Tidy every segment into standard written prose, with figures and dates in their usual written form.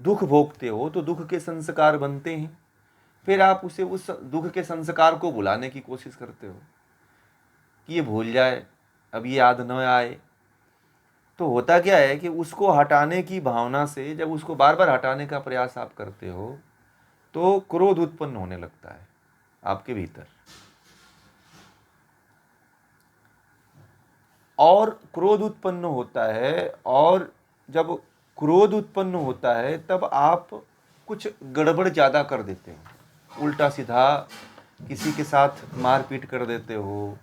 दुख भोगते हो तो दुख के संस्कार बनते हैं, फिर आप उसे उस दुख के संस्कार को भुलाने की कोशिश करते हो कि ये भूल जाए, अब ये याद न आए। तो होता क्या है कि उसको हटाने की भावना से जब उसको बार बार हटाने का प्रयास आप करते हो तो क्रोध उत्पन्न होने लगता है आपके भीतर, और क्रोध उत्पन्न होता है, और जब क्रोध उत्पन्न होता है तब आप कुछ गड़बड़ ज़्यादा कर देते हो, उल्टा सीधा किसी के साथ मारपीट कर देते हो,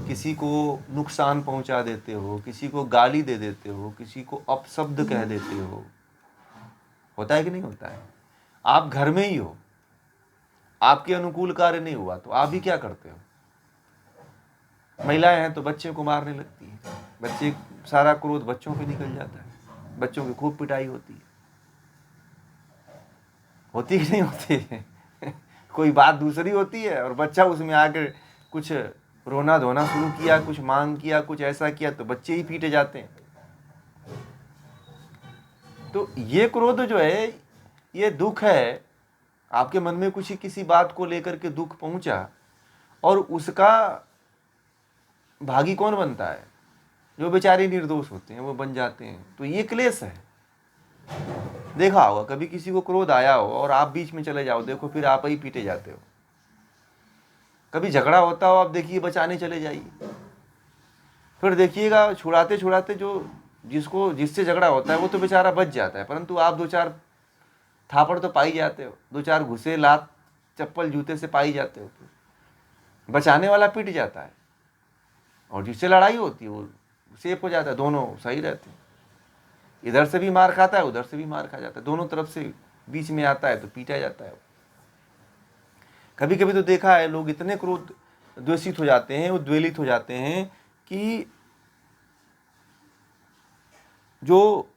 किसी को नुकसान पहुंचा देते हो, किसी को गाली दे देते हो, किसी को अपशब्द कह देते हो। होता है कि नहीं होता है? आप घर में ही हो, आपके अनुकूल कार्य नहीं हुआ तो आप भी क्या करते हो? महिलाएं हैं तो बच्चे को मारने लगती है, बच्चे, सारा क्रोध बच्चों पे निकल जाता है, बच्चों की खूब पिटाई होती है। होती कि नहीं होती है? कोई बात दूसरी होती है और बच्चा उसमें आकर कुछ रोना धोना शुरू किया, कुछ मांग किया, कुछ ऐसा किया तो बच्चे ही पीटे जाते हैं। तो ये क्रोध जो है, ये दुख है। आपके मन में कुछ किसी बात को लेकर के दुख पहुंचा और उसका भागी कौन बनता है? जो बेचारे निर्दोष होते हैं वो बन जाते हैं। तो ये क्लेश है। देखा होगा कभी किसी को क्रोध आया हो और आप बीच में चले जाओ, देखो फिर आप ही पीटे जाते हो। कभी झगड़ा होता हो, आप देखिए बचाने चले जाइए, फिर देखिएगा छुड़ाते छुड़ाते जो जिससे झगड़ा होता है वो तो बेचारा बच जाता है, परंतु आप दो चार थापड़ तो पाई जाते हो, दो चार घुसे लात चप्पल जूते से पाई जाते हो, बचाने वाला पीट जाता है और जिससे लड़ाई होती है वो सेफ हो जाता है, दोनों सही रहते हैं। इधर से भी मार खाता है, उधर से भी मार खा जाता है, दोनों तरफ से बीच में आता है तो पीटा जाता है। कभी कभी तो देखा है लोग इतने क्रोध द्वेषित हो जाते हैं, उद्वेलित हो जाते हैं कि जो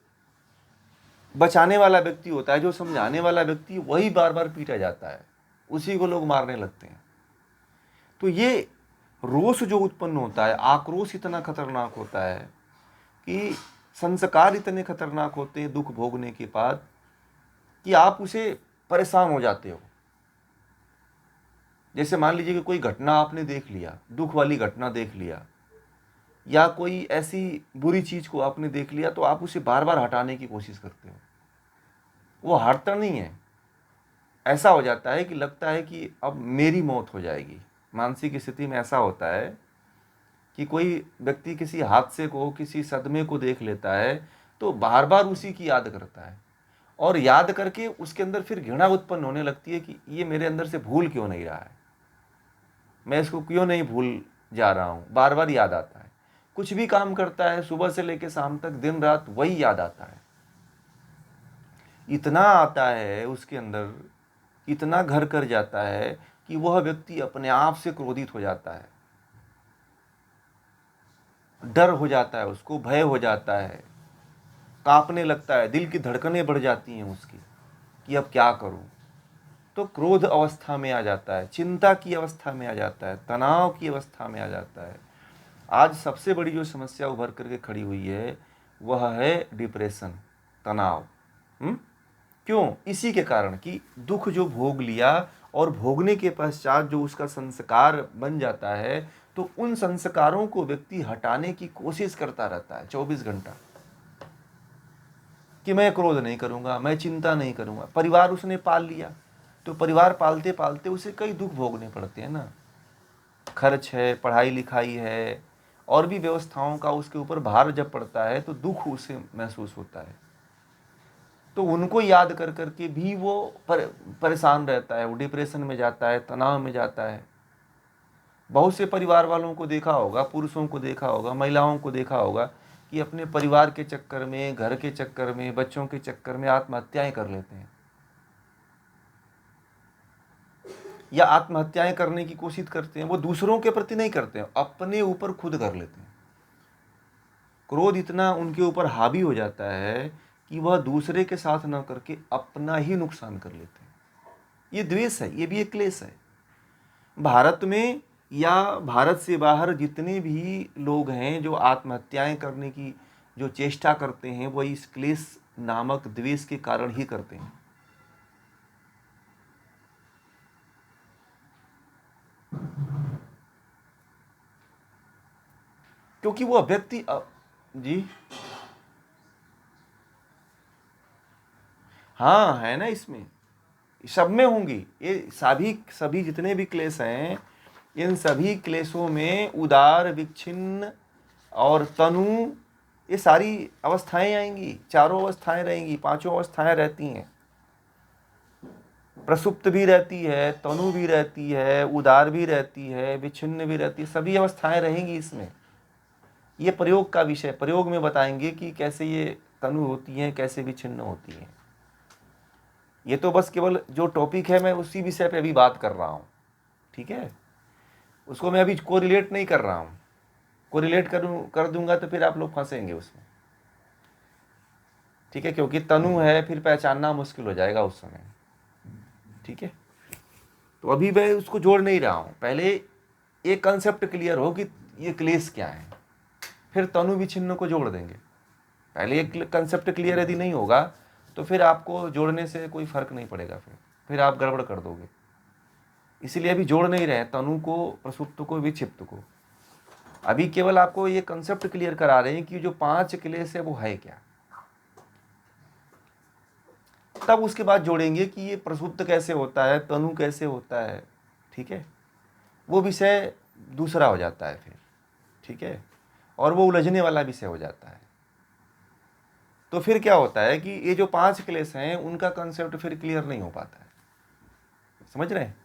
बचाने वाला व्यक्ति होता है, जो समझाने वाला व्यक्ति, वही बार बार पीटा जाता है, उसी को लोग मारने लगते हैं। तो ये रोष जो उत्पन्न होता है, आक्रोश इतना खतरनाक होता है कि संस्कार इतने खतरनाक होते हैं दुख भोगने के बाद कि आप उसे परेशान हो जाते हो। जैसे मान लीजिए कि कोई घटना आपने देख लिया, दुख वाली घटना देख लिया, या कोई ऐसी बुरी चीज को आपने देख लिया तो आप उसे बार बार हटाने की कोशिश करते हो। वो हटता नहीं है, ऐसा हो जाता है कि लगता है कि अब मेरी मौत हो जाएगी। मानसिक स्थिति में ऐसा होता है कि कोई व्यक्ति किसी हादसे को, किसी सदमे को देख लेता है तो बार बार उसी की याद करता है, और याद करके उसके अंदर फिर घृणा उत्पन्न होने लगती है कि ये मेरे अंदर से भूल क्यों नहीं रहा है, मैं इसको क्यों नहीं भूल जा रहा हूँ, बार बार याद आता है। कुछ भी काम करता है सुबह से लेकर शाम तक, दिन रात वही याद आता है। इतना आता है उसके अंदर, इतना घर कर जाता है कि वह व्यक्ति अपने आप से क्रोधित हो जाता है, डर हो जाता है, उसको भय हो जाता है, कांपने लगता है, दिल की धड़कनें बढ़ जाती हैं उसकी कि अब क्या करूं। तो क्रोध अवस्था में आ जाता है, चिंता की अवस्था में आ जाता है, तनाव की अवस्था में आ जाता है। आज सबसे बड़ी जो समस्या उभर करके खड़ी हुई है वह है डिप्रेशन, तनाव। क्यों? इसी के कारण कि दुख जो भोग लिया और भोगने के पश्चात जो उसका संस्कार बन जाता है, तो उन संस्कारों को व्यक्ति हटाने की कोशिश करता रहता है 24 घंटा कि मैं क्रोध नहीं करूंगा, मैं चिंता नहीं करूंगा। परिवार उसने पाल लिया तो परिवार पालते पालते उसे कई दुख भोगने पड़ते हैं ना, खर्च है, पढ़ाई लिखाई है, और भी व्यवस्थाओं का उसके ऊपर भार जब पड़ता है तो दुख उसे महसूस होता है। तो उनको याद कर करके भी वो परेशान रहता है, वो डिप्रेशन में जाता है, तनाव में जाता है। बहुत से परिवार वालों को देखा होगा, पुरुषों को देखा होगा, महिलाओं को देखा होगा कि अपने परिवार के चक्कर में, घर के चक्कर में, बच्चों के चक्कर में आत्महत्याएं कर लेते हैं, या आत्महत्याएं करने की कोशिश करते हैं। वो दूसरों के प्रति नहीं करते हैं, अपने ऊपर खुद कर लेते हैं। क्रोध इतना उनके ऊपर हावी हो जाता है कि वह दूसरे के साथ न करके अपना ही नुकसान कर लेते हैं। ये द्वेष है, ये भी एक क्लेश है। भारत में या भारत से बाहर जितने भी लोग हैं जो आत्महत्याएं करने की जो चेष्टा करते हैं, वह इस क्लेश नामक द्वेष के कारण ही करते हैं। क्योंकि वो व्यक्ति जी हाँ, है ना, इसमें सब में होंगी ये सभी जितने भी क्लेश हैं, इन सभी क्लेशों में उदार, विच्छिन्न और तनु, ये सारी अवस्थाएं आएंगी। चारों अवस्थाएं रहेंगी, पांचों अवस्थाएं रहती हैं। प्रसुप्त भी रहती है, तनु भी रहती है, उदार भी रहती है, विच्छिन्न भी रहती है, सभी अवस्थाएं रहेंगी इसमें। ये प्रयोग का विषय, प्रयोग में बताएंगे कि कैसे ये तनु होती हैं, कैसे विच्छिन्न होती हैं। ये तो बस केवल जो टॉपिक है मैं उसी विषय पे अभी बात कर रहा हूँ, ठीक है। उसको मैं अभी कोरिलेट नहीं कर रहा हूँ। कोरिलेट कर दूंगा तो फिर आप लोग फंसेंगे उसमें, ठीक है, क्योंकि तनु है, फिर पहचानना मुश्किल हो जाएगा उस समय, ठीक है। तो अभी मैं उसको जोड़ नहीं रहा हूँ। पहले एक कंसेप्ट क्लियर हो कि ये क्लेश क्या है, फिर तनु विच्छिन्न को जोड़ देंगे। पहले एक कंसेप्ट क्लियर यदि नहीं होगा तो फिर आपको जोड़ने से कोई फर्क नहीं पड़ेगा, फिर आप गड़बड़ कर दोगे। इसीलिए अभी जोड़ नहीं रहे तनु को, प्रसुप्त को, विक्षिप्त को। अभी केवल आपको ये कंसेप्ट क्लियर करा रहे हैं कि जो 5 क्लेश है वो है क्या। तब उसके बाद जोड़ेंगे कि ये प्रसुप्त कैसे होता है, तनु कैसे होता है, ठीक है। वो विषय दूसरा हो जाता है फिर, ठीक है, और वो उलझने वाला विषय हो जाता है। तो फिर क्या होता है कि ये जो 5 क्लेश हैं उनका कंसेप्ट फिर क्लियर नहीं हो पाता है, समझ रहे हैं।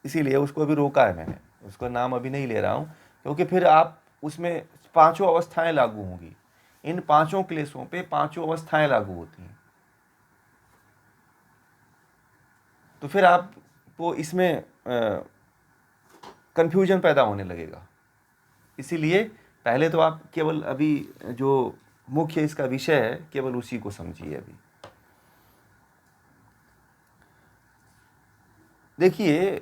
इसीलिए उसको अभी रोका है मैंने, उसका नाम अभी नहीं ले रहा हूँ, क्योंकि फिर आप उसमें पांचों अवस्थाएं लागू होंगी। इन पांचों क्लेशों पे पांचों अवस्थाएं लागू होती हैं। तो फिर आपको इसमें कंफ्यूजन पैदा होने लगेगा। इसीलिए पहले तो आप केवल अभी जो मुख्य इसका विषय है केवल उसी को समझिए। अभी देखिए,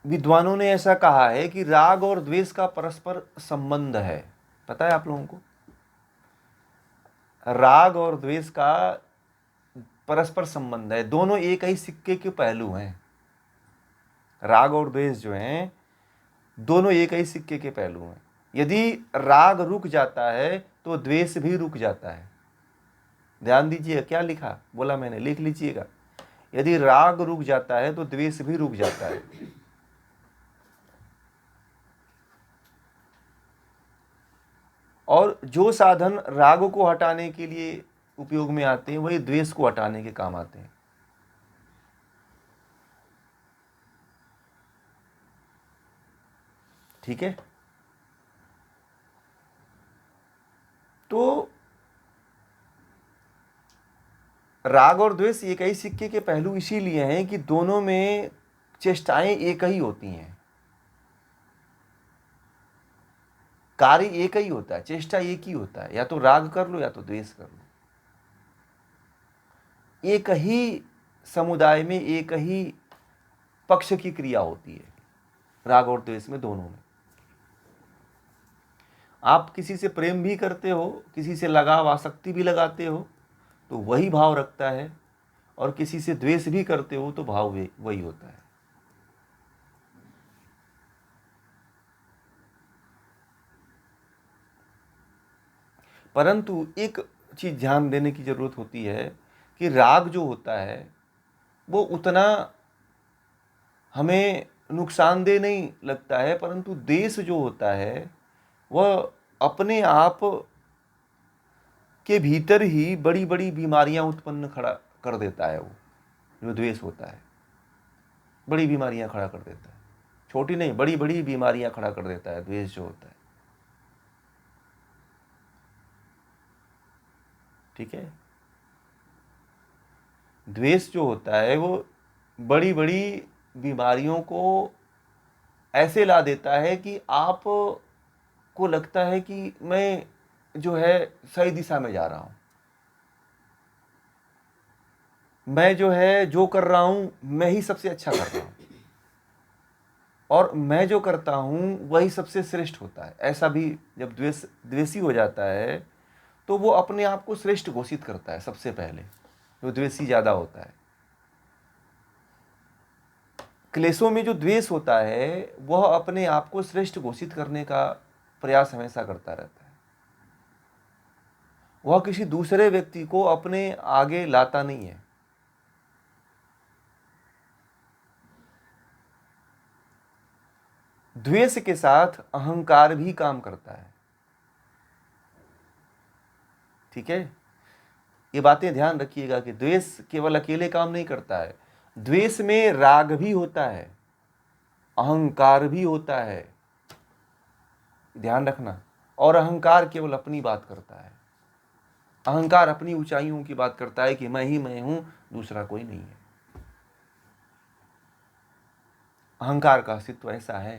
विद्वानों ने ऐसा कहा है कि राग और द्वेष का परस्पर संबंध है। पता है आप लोगों को? राग और द्वेष का परस्पर संबंध है, दोनों एक ही सिक्के के पहलू हैं। राग और द्वेष जो हैं दोनों एक ही सिक्के के पहलू हैं। यदि राग रुक जाता है तो द्वेष भी रुक जाता है। ध्यान दीजिए, क्या लिखा बोला मैंने, लिख लीजिएगा। यदि राग रुक जाता है तो द्वेष भी रुक जाता है। और जो साधन राग को हटाने के लिए उपयोग में आते हैं वही द्वेष को हटाने के काम आते हैं। ठीक है, तो राग और द्वेष एक ही सिक्के के पहलू इसीलिए हैं कि दोनों में चेष्टाएं एक ही होती हैं, कार्य एक ही होता है, चेष्टा एक ही होता है। या तो राग कर लो या तो द्वेष कर लो। एक ही समुदाय में एक ही पक्ष की क्रिया होती है, राग और द्वेष में, दोनों में। आप किसी से प्रेम भी करते हो, किसी से लगाव, आसक्ति भी लगाते हो तो वही भाव रखता है, और किसी से द्वेष भी करते हो तो भाव वही होता है। परंतु एक चीज ध्यान देने की जरूरत होती है कि राग जो होता है वो उतना हमें नुकसानदेह नहीं लगता है, परंतु द्वेष जो होता है वह अपने आप के भीतर ही बड़ी बड़ी बीमारियां उत्पन्न खड़ा कर देता है। वो जो द्वेष होता है बड़ी बीमारियां खड़ा कर देता है, छोटी नहीं, बड़ी बड़ी बीमारियां खड़ा कर देता है द्वेष जो होता है। ठीक है, द्वेष जो होता है वो बड़ी बड़ी बीमारियों को ऐसे ला देता है कि आप को लगता है कि मैं जो है सही दिशा में जा रहा हूं, मैं जो है जो कर रहा हूं मैं ही सबसे अच्छा कर रहा हूं, और मैं जो करता हूं वही सबसे श्रेष्ठ होता है। ऐसा भी जब द्वेषी हो जाता है तो वो अपने आप को श्रेष्ठ घोषित करता है सबसे पहले, जो द्वेषी ज़्यादा होता है। क्लेशों में जो द्वेष होता है वह अपने आप को श्रेष्ठ घोषित करने का प्रयास हमेशा करता रहता है। वह किसी दूसरे व्यक्ति को अपने आगे लाता नहीं है। द्वेष के साथ अहंकार भी काम करता है। ठीक है, ये बातें ध्यान रखिएगा कि द्वेष केवल अकेले काम नहीं करता है। द्वेष में राग भी होता है, अहंकार भी होता है, ध्यान रखना। और अहंकार केवल अपनी बात करता है। अहंकार अपनी ऊंचाइयों की बात करता है कि मैं ही मैं हूं, दूसरा कोई नहीं है। अहंकार का अस्तित्व ऐसा है।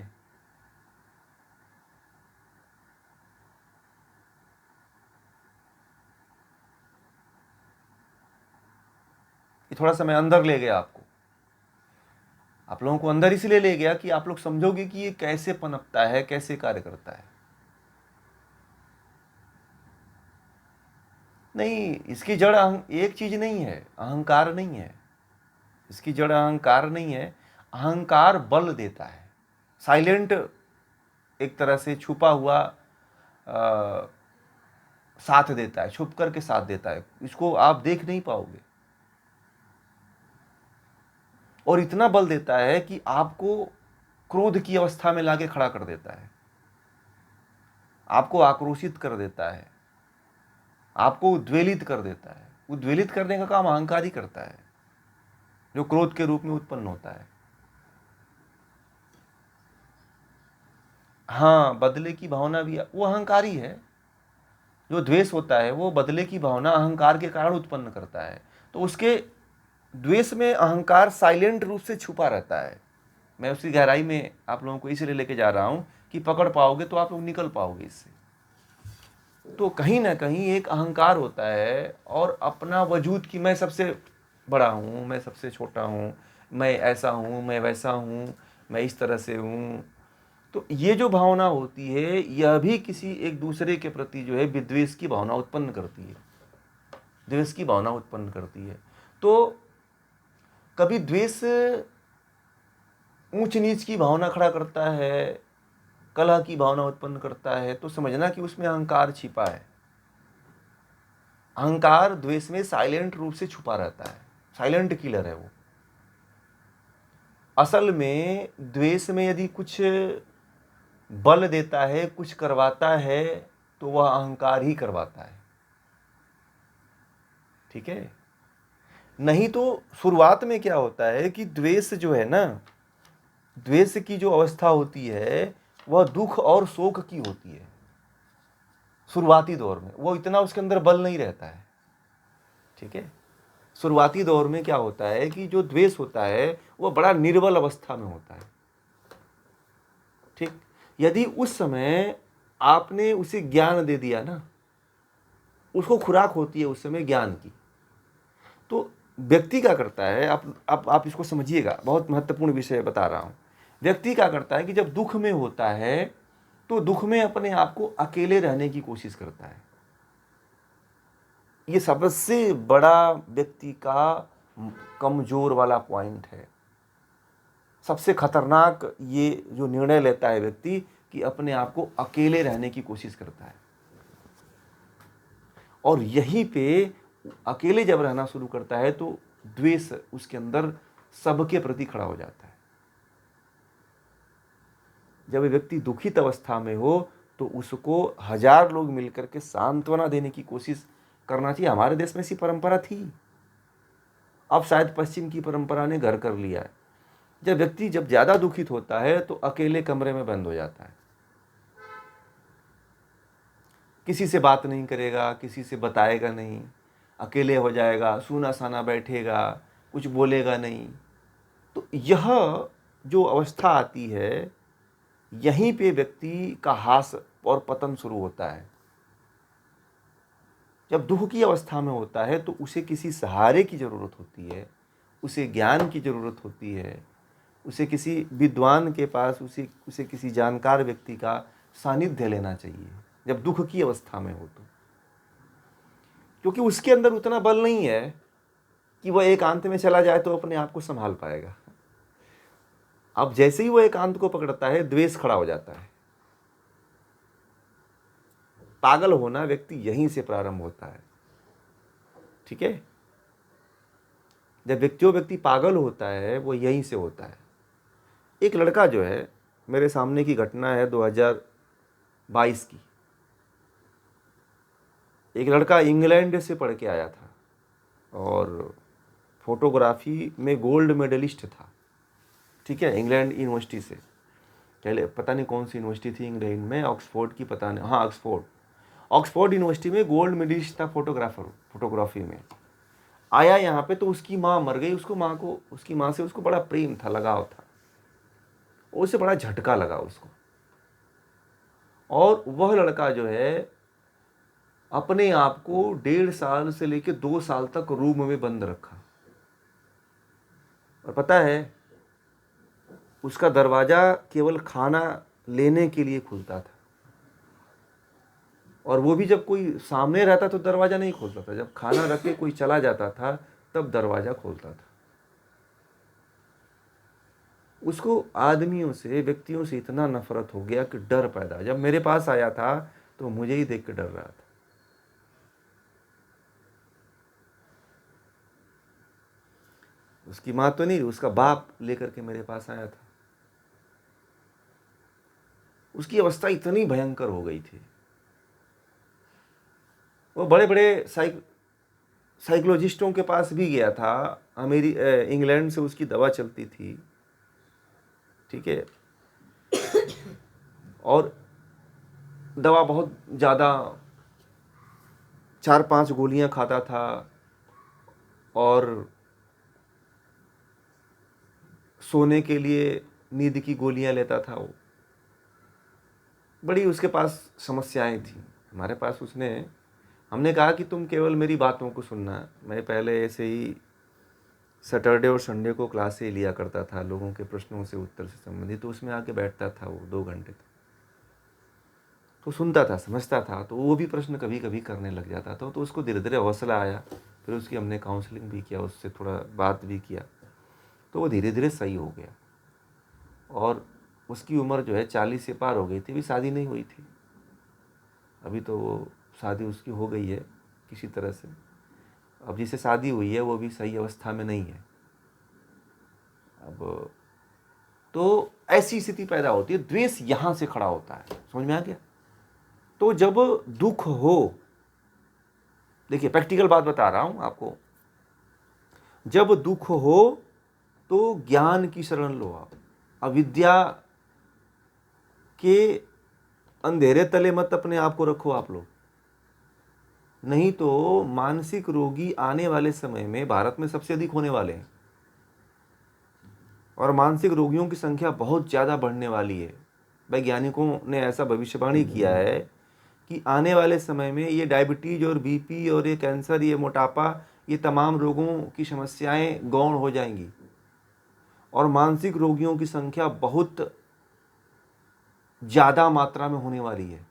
ये थोड़ा सा मैं अंदर ले गया आपको, आप लोगों को अंदर इसलिए ले गया कि आप लोग समझोगे कि ये कैसे पनपता है, कैसे कार्य करता है। नहीं, इसकी जड़ एक चीज नहीं है, अहंकार नहीं है। इसकी जड़ अहंकार नहीं है। अहंकार बल देता है, साइलेंट, एक तरह से छुपा हुआ साथ देता है, छुप करके साथ देता है। इसको आप देख नहीं पाओगे। और इतना बल देता है कि आपको क्रोध की अवस्था में लाके खड़ा कर देता है, आपको आक्रोशित कर देता है, आपको उद्वेलित कर देता है। उद्वेलित करने का काम अहंकार ही करता है, जो क्रोध के रूप में उत्पन्न होता है। हाँ, बदले की भावना भी वो अहंकार ही है। जो द्वेष होता है वो बदले की भावना अहंकार के कारण उत्पन्न करता है। तो उसके द्वेष में अहंकार साइलेंट रूप से छुपा रहता है। मैं उसकी गहराई में आप लोगों को इसलिए लेके जा रहा हूं कि पकड़ पाओगे तो आप लोग निकल पाओगे इससे। तो कहीं ना कहीं एक अहंकार होता है और अपना वजूद कि मैं सबसे बड़ा हूँ, मैं सबसे छोटा हूँ, मैं ऐसा हूँ, मैं वैसा हूँ, मैं इस तरह से हूँ। तो ये जो भावना होती है यह भी किसी एक दूसरे के प्रति जो है विद्वेष की भावना उत्पन्न करती है, द्वेष की भावना उत्पन्न करती है। तो कभी द्वेष ऊंच नीच की भावना खड़ा करता है, कलह की भावना उत्पन्न करता है, तो समझना कि उसमें अहंकार छिपा है। अहंकार द्वेष में साइलेंट रूप से छुपा रहता है, साइलेंट किलर है वो। असल में द्वेष में यदि कुछ बल देता है, कुछ करवाता है, तो वह अहंकार ही करवाता है। ठीक है, नहीं तो शुरुआत में क्या होता है कि द्वेष जो है ना, द्वेष की जो अवस्था होती है वह दुख और शोक की होती है। शुरुआती दौर में वो इतना उसके अंदर बल नहीं रहता है। ठीक है, शुरुआती दौर में क्या होता है कि जो द्वेष होता है वह बड़ा निर्बल अवस्था में होता है। ठीक, यदि उस समय आपने उसे ज्ञान दे दिया ना, उसको खुराक होती है उस समय ज्ञान की, तो व्यक्ति क्या करता है, आप इसको समझिएगा, बहुत महत्वपूर्ण विषय बता रहा हूं। व्यक्ति क्या करता है कि जब दुख में होता है तो दुख में अपने आप को अकेले रहने की कोशिश करता है। ये सबसे बड़ा व्यक्ति का कमजोर वाला पॉइंट है। सबसे खतरनाक ये जो निर्णय लेता है व्यक्ति कि अपने आप को अकेले रहने की कोशिश करता है। और यहीं पे अकेले जब रहना शुरू करता है तो द्वेष उसके अंदर सबके प्रति खड़ा हो जाता है। जब व्यक्ति दुखित अवस्था में हो तो उसको 1000 लोग मिलकर के सांत्वना देने की कोशिश करना चाहिए। हमारे देश में ऐसी परंपरा थी, अब शायद पश्चिम की परंपरा ने घर कर लिया है। जब व्यक्ति जब ज्यादा दुखित होता है तो अकेले कमरे में बंद हो जाता है, किसी से बात नहीं करेगा, किसी से बताएगा नहीं, अकेले हो जाएगा, सूना साना बैठेगा, कुछ बोलेगा नहीं। तो यह जो अवस्था आती है, यहीं पे व्यक्ति का हास और पतन शुरू होता है। जब दुख की अवस्था में होता है तो उसे किसी सहारे की जरूरत होती है, उसे ज्ञान की जरूरत होती है, उसे किसी विद्वान के पास, उसे किसी जानकार व्यक्ति का सानिध्य लेना चाहिए जब दुख की अवस्था में हो तो। क्योंकि उसके अंदर उतना बल नहीं है कि वह एकांत में चला जाए तो अपने आप को संभाल पाएगा। अब जैसे ही वो एकांत को पकड़ता है, द्वेष खड़ा हो जाता है। पागल होना व्यक्ति यहीं से प्रारंभ होता है, ठीक है। जब व्यक्ति पागल होता है वो यहीं से होता है। एक लड़का जो है, मेरे सामने की घटना है 2022 की। एक लड़का इंग्लैंड से पढ़ के आया था और फोटोग्राफी में गोल्ड मेडलिस्ट था, ठीक है, इंग्लैंड यूनिवर्सिटी से। पहले पता नहीं कौन सी यूनिवर्सिटी थी इंग्लैंड में, ऑक्सफोर्ड की, पता नहीं, हाँ ऑक्सफोर्ड यूनिवर्सिटी में गोल्ड मेडलिस्ट था फोटोग्राफी में। आया यहाँ पे तो उसकी माँ मर गई। उसकी माँ से उसको बड़ा प्रेम था, लगाव था, उसे बड़ा झटका लगा उसको। और वह लड़का जो है अपने आप को 1.5 साल से लेकर 2 साल तक रूम में बंद रखा। और पता है, उसका दरवाजा केवल खाना लेने के लिए खुलता था, और वो भी जब कोई सामने रहता तो दरवाजा नहीं खोलता था, जब खाना रख के कोई चला जाता था तब दरवाजा खोलता था। उसको आदमियों से, व्यक्तियों से इतना नफरत हो गया कि डर पैदा। जब मेरे पास आया था तो मुझे ही देख के डर रहा था। उसकी माँ तो नहीं, उसका बाप लेकर के मेरे पास आया था। उसकी अवस्था इतनी भयंकर हो गई थी। वो बड़े बड़े साइकोलॉजिस्टों के पास भी गया था। इंग्लैंड से उसकी दवा चलती थी, ठीक है, और दवा बहुत ज़्यादा, 4-5 गोलियां खाता था, और सोने के लिए नींद की गोलियां लेता था वो। बड़ी उसके पास समस्याएं थी। हमारे पास हमने कहा कि तुम केवल मेरी बातों को सुनना। मैं पहले ऐसे ही सैटरडे और संडे को क्लासें लिया करता था, लोगों के प्रश्नों से उत्तर से संबंधित, तो उसमें आके बैठता था वो 2 घंटे तक। तो सुनता था, समझता था, तो वो भी प्रश्न कभी कभी करने लग जाता था। तो उसको धीरे धीरे हौसला आया। फिर उसकी हमने काउंसलिंग भी किया, उससे थोड़ा बात भी किया, तो वो धीरे धीरे सही हो गया। और उसकी उम्र जो है 40 से पार हो गई थी, अभी शादी नहीं हुई थी। अभी तो वो शादी उसकी हो गई है किसी तरह से। अब जिसे शादी हुई है वो भी सही अवस्था में नहीं है। अब तो ऐसी स्थिति पैदा होती है, द्वेष यहाँ से खड़ा होता है। समझ में आ गया? तो जब दुख हो, देखिए प्रैक्टिकल बात बता रहा हूं आपको, जब दुख हो तो ज्ञान की शरण लो आप। अविद्या के अंधेरे तले मत अपने आप को रखो आप लोग, नहीं तो मानसिक रोगी आने वाले समय में भारत में सबसे अधिक होने वाले हैं, और मानसिक रोगियों की संख्या बहुत ज़्यादा बढ़ने वाली है। वैज्ञानिकों ने ऐसा भविष्यवाणी किया है कि आने वाले समय में ये डायबिटीज और बीपी और ये कैंसर, ये मोटापा, ये तमाम रोगों की समस्याएं गौण हो जाएंगी, और मानसिक रोगियों की संख्या बहुत ज़्यादा मात्रा में होने वाली है,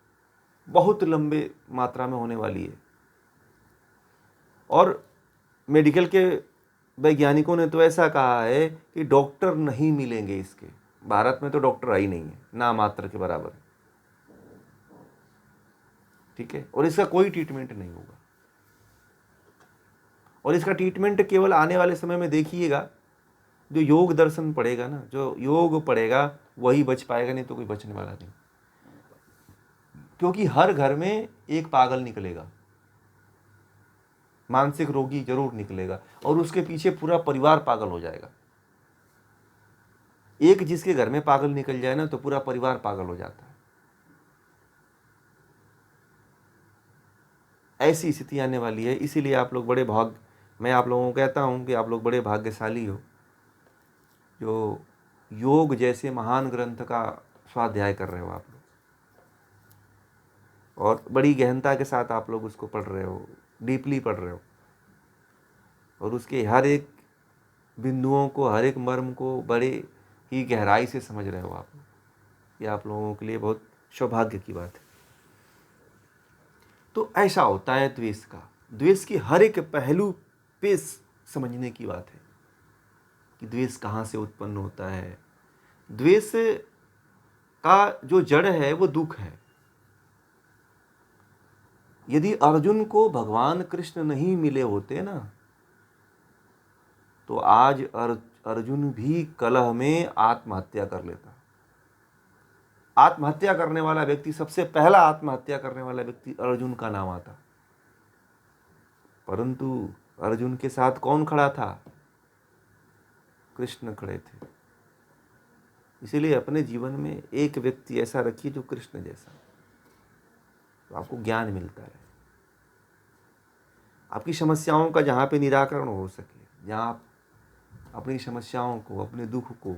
बहुत लंबे मात्रा में होने वाली है। और मेडिकल के वैज्ञानिकों ने तो ऐसा कहा है कि डॉक्टर नहीं मिलेंगे इसके। भारत में तो डॉक्टर आई नहीं है, ना मात्र के बराबर है, ठीक है, और इसका कोई ट्रीटमेंट नहीं होगा। और इसका ट्रीटमेंट केवल आने वाले समय में देखिएगा, जो योग दर्शन पढ़ेगा ना, जो योग पढ़ेगा वही बच पाएगा, नहीं तो कोई बचने वाला नहीं। क्योंकि हर घर में एक पागल निकलेगा, मानसिक रोगी जरूर निकलेगा, और उसके पीछे पूरा परिवार पागल हो जाएगा। एक जिसके घर में पागल निकल जाए ना तो पूरा परिवार पागल हो जाता है। ऐसी स्थिति आने वाली है। इसीलिए आप लोग मैं आप लोगों को कहता हूं कि आप लोग बड़े भाग्यशाली हो जो योग जैसे महान ग्रंथ का स्वाध्याय कर रहे हो आप लोग, और बड़ी गहनता के साथ आप लोग उसको पढ़ रहे हो, डीपली पढ़ रहे हो, और उसके हर एक बिंदुओं को, हर एक मर्म को बड़े ही गहराई से समझ रहे हो आप। ये आप लोगों के लिए बहुत सौभाग्य की बात है। तो ऐसा होता है द्वेष का। द्वेष की हर एक पहलू पे समझने की बात है कि द्वेष कहाँ से उत्पन्न होता है। द्वेष का जो जड़ है वो दुख है। यदि अर्जुन को भगवान कृष्ण नहीं मिले होते ना, तो आज अर्जुन भी कलह में आत्महत्या कर लेता। आत्महत्या करने वाला व्यक्ति, सबसे पहला आत्महत्या करने वाला व्यक्ति अर्जुन का नाम आता। परंतु अर्जुन के साथ कौन खड़ा था? कृष्ण खड़े थे। इसीलिए अपने जीवन में एक व्यक्ति ऐसा रखिए जो कृष्ण जैसा, तो आपको ज्ञान मिलता रहे, आपकी समस्याओं का जहाँ पे निराकरण हो सके, जहाँ आप अपनी समस्याओं को, अपने दुख को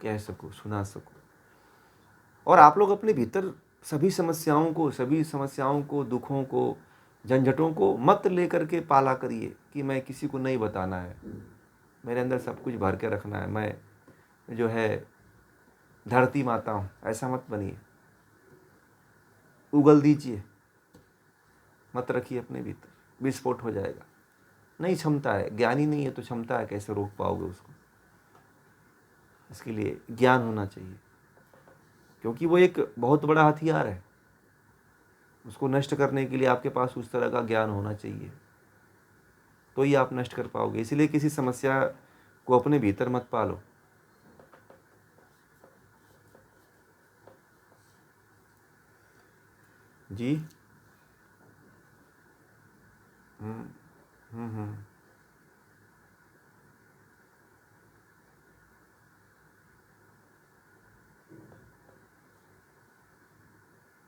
कह सको, सुना सको। और आप लोग अपने भीतर सभी समस्याओं को, दुखों को, झंझटों को मत लेकर के पाला करिए कि मैं किसी को नहीं बताना है, मेरे अंदर सब कुछ भर के रखना है, मैं जो है धरती माता हूँ, ऐसा मत बनिए। उगल दीजिए, मत रखिए अपने भीतर, विस्फोट हो जाएगा। नहीं क्षमता है, ज्ञानी नहीं है तो क्षमता है, कैसे रोक पाओगे उसको? इसके लिए ज्ञान होना चाहिए, क्योंकि वो एक बहुत बड़ा हथियार है। उसको नष्ट करने के लिए आपके पास उस तरह का ज्ञान होना चाहिए, तो ही आप नष्ट कर पाओगे। इसलिए किसी समस्या को अपने भीतर मत पालो। जी। हम्म हम्म हम्म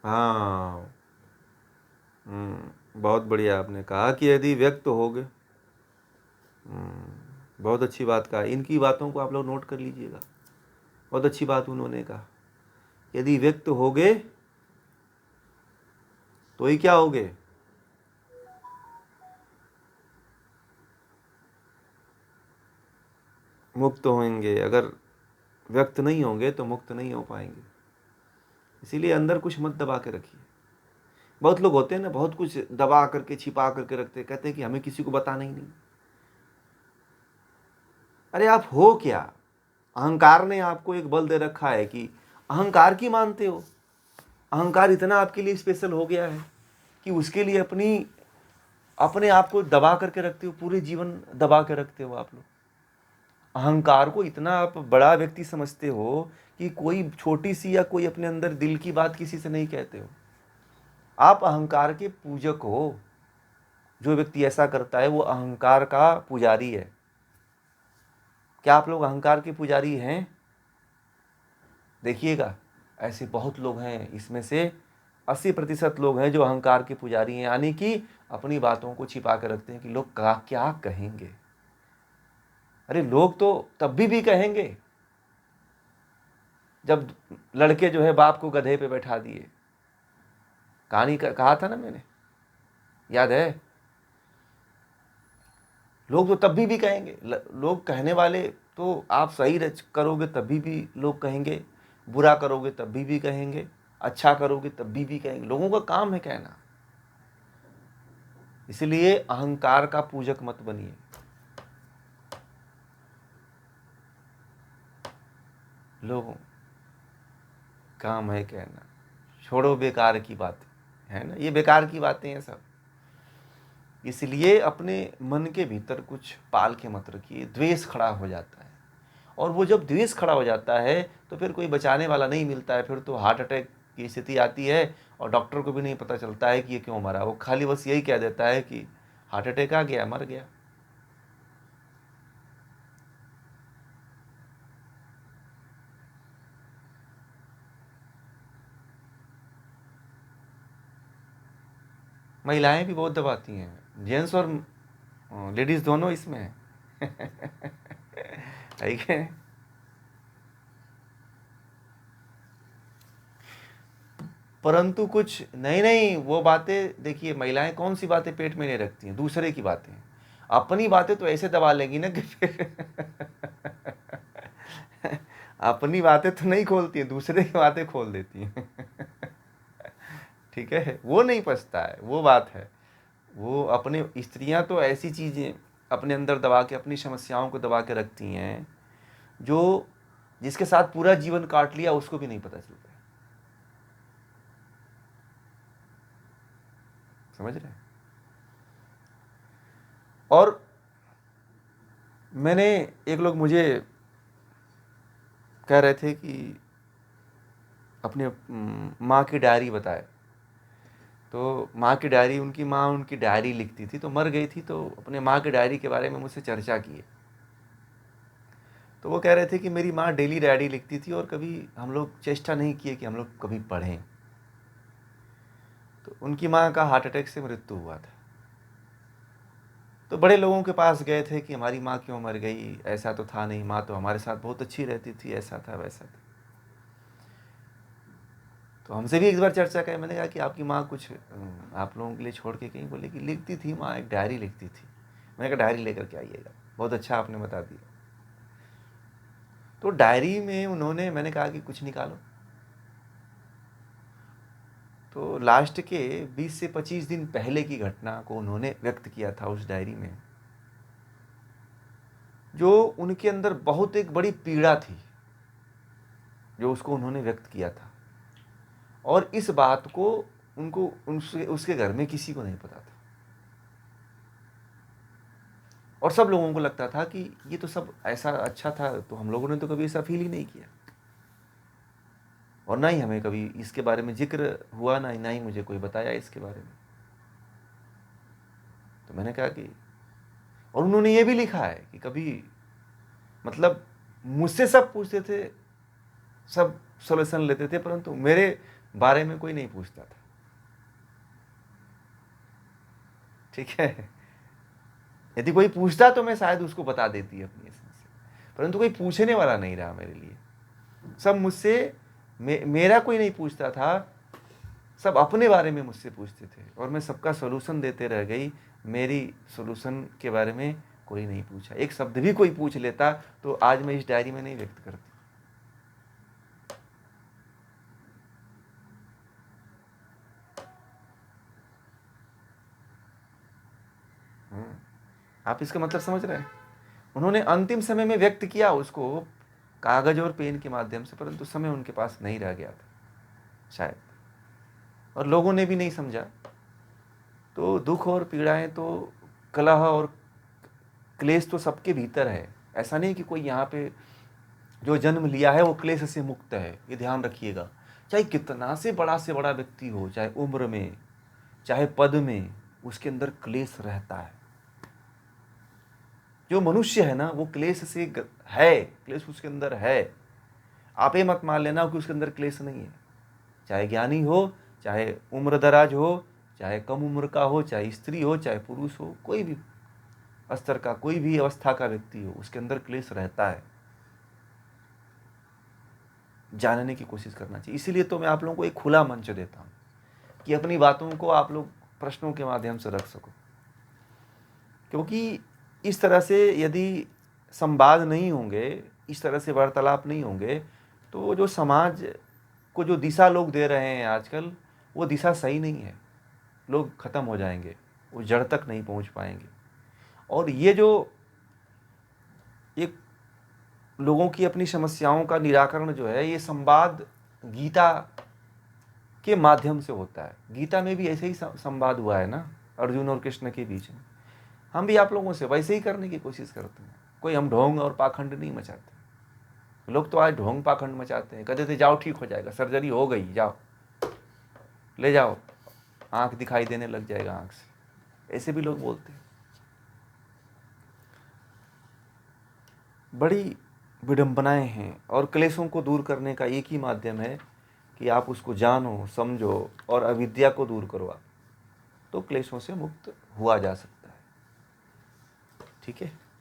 हाँ। बहुत बढ़िया आपने कहा कि यदि व्यक्त हो गए। बहुत अच्छी बात कहा। इनकी बातों को आप लोग नोट कर लीजिएगा। बहुत अच्छी बात उन्होंने कहा, यदि व्यक्त हो गए तो ही क्या होगे? मुक्त होंगे। अगर व्यक्त नहीं होंगे तो मुक्त नहीं हो पाएंगे। इसीलिए अंदर कुछ मत दबा के रखिए। बहुत लोग होते हैं ना, बहुत कुछ दबा करके, छिपा करके रखते, कहते हैं कि हमें किसी को बताना ही नहीं। अरे आप हो क्या? अहंकार ने आपको एक बल दे रखा है कि अहंकार की मानते हो। अहंकार इतना आपके लिए स्पेशल हो गया है कि उसके लिए अपने आप को दबा करके रखते हो, पूरे जीवन दबा के रखते हो आप लोग। अहंकार को इतना आप बड़ा व्यक्ति समझते हो कि कोई छोटी सी या कोई अपने अंदर दिल की बात किसी से नहीं कहते हो। आप अहंकार के पूजक हो। जो व्यक्ति ऐसा करता है वो अहंकार का पुजारी है। क्या आप लोग अहंकार के पुजारी हैं? देखिएगा, ऐसे बहुत लोग हैं। इसमें से 80% लोग हैं जो अहंकार के पुजारी हैं, यानी कि अपनी बातों को छिपा कर रखते हैं कि लोग क्या कहेंगे। अरे लोग तो तब भी कहेंगे जब लड़के जो है बाप को गधे पे बैठा दिए। कहानी कहा था ना मैंने, याद है? लोग तो तब भी कहेंगे। लोग कहने वाले तो आप सही करोगे तभी भी लोग कहेंगे, बुरा करोगे तब भी कहेंगे, अच्छा करोगे तब भी कहेंगे। लोगों का काम है कहना। इसलिए अहंकार का पूजक मत बनिए। लोगों काम है कहना, छोड़ो बेकार की बातें, है ना? ये बेकार की बातें हैं सब। इसलिए अपने मन के भीतर कुछ पाल के मत रखिए। द्वेष खड़ा हो जाता है, और वो जब द्वेष खड़ा हो जाता है तो फिर कोई बचाने वाला नहीं मिलता है। फिर तो हार्ट अटैक की स्थिति आती है और डॉक्टर को भी नहीं पता चलता है कि ये क्यों मरा। वो खाली बस यही कह देता है कि हार्ट अटैक आ गया, मर गया। महिलाएं भी बहुत दबाती हैं, जेंट्स और लेडीज दोनों इसमें है। ठीक है। परंतु कुछ नहीं, वो बातें देखिए, महिलाएं कौन सी बातें पेट में नहीं रखती हैं, दूसरे की बातें। अपनी बातें तो ऐसे दबा लेंगी ना कि फिर अपनी बातें तो नहीं खोलती हैं, दूसरे की बातें खोल देती हैं। ठीक है, वो नहीं पछता है, वो बात है। वो अपने स्त्रियां तो ऐसी चीज़ें अपने अंदर दबा के, अपनी समस्याओं को दबा के रखती हैं जो जिसके साथ पूरा जीवन काट लिया उसको भी नहीं पता चलता है। समझ रहे हैं? और मैंने, एक लोग मुझे कह रहे थे कि अपने माँ की डायरी बताए, तो माँ की डायरी, उनकी माँ उनकी डायरी लिखती थी, तो मर गई थी, तो अपने माँ की डायरी के बारे में मुझसे चर्चा की। तो वो कह रहे थे कि मेरी माँ डेली डायरी लिखती थी और कभी हम लोग चेष्टा नहीं किए कि हम लोग कभी पढ़ें। तो उनकी माँ का हार्ट अटैक से मृत्यु हुआ था। तो बड़े लोगों के पास गए थे कि हमारी माँ क्यों मर गई, ऐसा तो था नहीं, माँ तो हमारे साथ बहुत अच्छी रहती थी, ऐसा था वैसा था। तो हमसे भी एक बार चर्चा करें, मैंने कहा कि आपकी माँ कुछ आप लोगों के लिए छोड़ के कहीं? बोले कि लिखती थी माँ, एक डायरी लिखती थी। मैंने कहा डायरी लेकर के आइएगा। बहुत अच्छा आपने बता दिया। तो डायरी में उन्होंने, मैंने कहा कि कुछ निकालो, तो लास्ट के 20 से 25 दिन पहले की घटना को उन्होंने व्यक्त किया था उस डायरी में, जो उनके अंदर बहुत एक बड़ी पीड़ा थी, जो उसको उन्होंने व्यक्त किया था। और इस बात को उनको उसके घर में किसी को नहीं पता था, और सब लोगों को लगता था कि ये तो सब ऐसा अच्छा था, तो हम लोगों ने तो कभी ऐसा फील ही नहीं किया, और ना ही हमें कभी इसके बारे में जिक्र हुआ, ना ही मुझे कोई बताया इसके बारे में। तो मैंने कहा कि, और उन्होंने ये भी लिखा है कि कभी, मतलब मुझसे सब पूछते थे, सब सॉल्यूशन लेते थे, परंतु मेरे बारे में कोई नहीं पूछता था। ठीक है, यदि कोई पूछता तो मैं शायद उसको बता देती अपनी समस्या, परंतु कोई पूछने वाला नहीं रहा मेरे लिए। सब मुझसे, मेरा कोई नहीं पूछता था, सब अपने बारे में मुझसे पूछते थे, और मैं सबका सॉल्यूशन देते रह गई। मेरी सॉल्यूशन के बारे में कोई नहीं पूछा। एक शब्द भी कोई पूछ लेता तो आज मैं इस डायरी में नहीं व्यक्त करती। आप इसका मतलब समझ रहे हैं? उन्होंने अंतिम समय में व्यक्त किया उसको कागज और पेन के माध्यम से, परंतु समय उनके पास नहीं रह गया था शायद, और लोगों ने भी नहीं समझा। तो दुख और पीड़ाएं तो, कलह और क्लेश तो सबके भीतर है। ऐसा नहीं कि कोई यहाँ पे जो जन्म लिया है वो क्लेश से मुक्त है, ये ध्यान रखिएगा। चाहे कितना से बड़ा व्यक्ति हो, चाहे उम्र में, चाहे पद में, उसके अंदर क्लेश रहता है। जो मनुष्य है ना, वो क्लेश से है, क्लेश उसके अंदर है। आप ये मत मान लेना कि उसके अंदर क्लेश नहीं है। चाहे ज्ञानी हो, चाहे उम्र दराज हो, चाहे कम उम्र का हो, चाहे स्त्री हो, चाहे पुरुष हो, कोई भी स्तर का, कोई भी अवस्था का व्यक्ति हो, उसके अंदर क्लेश रहता है। जानने की कोशिश करना चाहिए। इसीलिए तो मैं आप लोगों को एक खुला मंच देता हूँ कि अपनी बातों को आप लोग प्रश्नों के माध्यम से रख सको, क्योंकि इस तरह से यदि संवाद नहीं होंगे, इस तरह से वार्तालाप नहीं होंगे, तो जो समाज को जो दिशा लोग दे रहे हैं आजकल, वो दिशा सही नहीं है। लोग खत्म हो जाएंगे, वो जड़ तक नहीं पहुंच पाएंगे। और ये जो एक लोगों की अपनी समस्याओं का निराकरण जो है, ये संवाद गीता के माध्यम से होता है। गीता में भी ऐसे ही संवाद हुआ है ना, अर्जुन और कृष्ण के बीच में। हम भी आप लोगों से वैसे ही करने की कोशिश करते हैं। कोई हम ढोंग और पाखंड नहीं मचाते। लोग तो आज ढोंग पाखंड मचाते हैं, कहते थे जाओ ठीक हो जाएगा, सर्जरी हो गई, जाओ ले जाओ, आंख दिखाई देने लग जाएगा आंख से, ऐसे भी लोग बोलते हैं। बड़ी विडंबनाएं हैं, और क्लेशों को दूर करने का एक ही माध्यम है कि आप उसको जानो, समझो और अविद्या को दूर करो, तो क्लेशों से मुक्त हुआ जा सकता है। ठीक है।